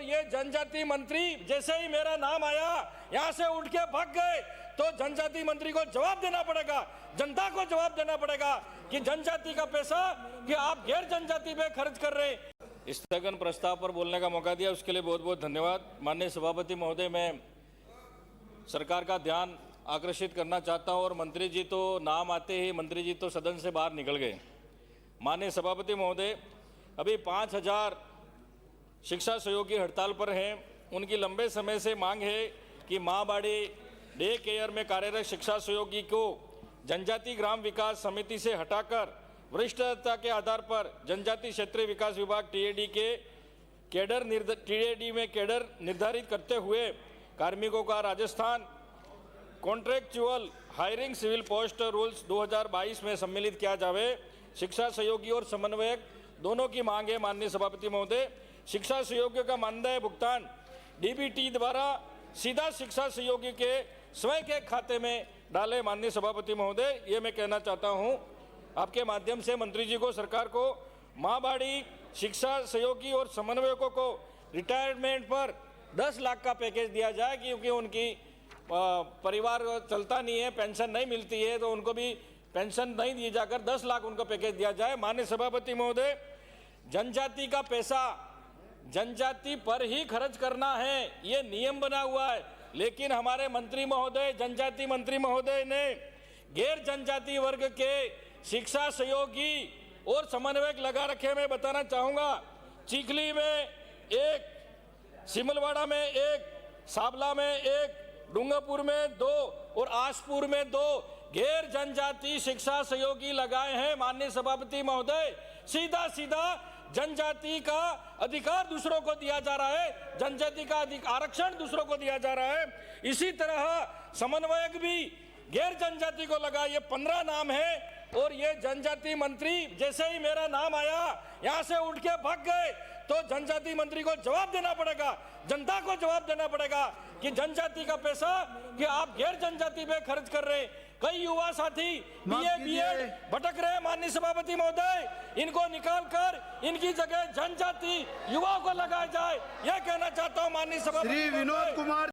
ये जनजाति मंत्री जैसे ही मेरा नाम आया यहाँ से उठ के भाग गए, तो जनजाति मंत्री को जवाब देना पड़ेगा, जनता को जवाब देना पड़ेगा कि जनजाति का पैसा कि आप गैर जनजाति पे खर्च कर रहे हैं। स्थगन प्रस्ताव पर बोलने का मौका दिया उसके लिए बहुत बहुत धन्यवाद। माननीय सभापति महोदय, मैं सरकार का ध्यान आकर्षित करना चाहता हूं और मंत्री जी तो नाम आते ही मंत्री जी तो सदन से बाहर निकल गए। माननीय सभापति महोदय, अभी 5000 शिक्षा सहयोगी हड़ताल पर हैं। उनकी लंबे समय से मांग है कि माँ बाड़ी डे केयर में कार्यरत शिक्षा सहयोगी को जनजाति ग्राम विकास समिति से हटाकर वरिष्ठता के आधार पर जनजाति क्षेत्रीय विकास विभाग टीएडी में कैडर निर्धारित करते हुए कार्मिकों का Rajasthan contractual hiring civil post rules 2022 में सम्मिलित किया जावे। शिक्षा सहयोगी और समन्वयक दोनों की मांग है। माननीय सभापति महोदय, शिक्षा सहयोगियों का मानदेय भुगतान डीबीटी द्वारा सीधा शिक्षा सहयोगी के स्वयं के खाते में डाले। माननीय सभापति महोदय, ये मैं कहना चाहता हूँ आपके माध्यम से मंत्री जी को, सरकार को, माँ बाड़ी शिक्षा सहयोगी और समन्वयकों को रिटायरमेंट पर 10 लाख का पैकेज दिया जाए, क्योंकि उनकी परिवार चलता नहीं है, पेंशन नहीं मिलती है, तो उनको भी पेंशन नहीं दी जाकर 10 लाख उनको पैकेज दिया जाए। माननीय सभापति महोदय, जनजाति का पैसा जनजाति पर ही खर्च करना है, ये नियम बना हुआ है, लेकिन हमारे मंत्री महोदय, जनजाति मंत्री महोदय ने गैर जनजाति वर्ग के शिक्षा सहयोगी और समन्वयक लगा रखे। मैं बताना चाहूँगा, चिखली में 1, सिमलवाड़ा में 1, साबला में 1, डूंगरपुर में 2 और आसपुर में 2 गैर जनजाति शिक्षा सहयोगी लगाए हैं। माननीय सभापति महोदय, सीधा सीधा जनजाति का अधिकार दूसरों को दिया जा रहा है, जनजाति का आरक्षण दूसरों को दिया जा रहा है। इसी तरह समन्वयक भी गैर जनजाति को लगा। ये 15 नाम है और ये जनजाति मंत्री जैसे ही मेरा नाम आया यहाँ से उठ के भाग गए, तो जनजाति मंत्री को जवाब देना पड़ेगा, जनता को जवाब देना पड़ेगा कि जनजाति का पैसा कि आप गैर जनजाति पे खर्च कर रहे हैं। कई युवा साथी बीएड भटक रहे हैं। माननीय सभापति महोदय, इनको निकाल कर इनकी जगह जनजाति युवाओं को लगाया जाए, यह कहना चाहता हूँ। माननीय सभापति श्री विनोद कुमार।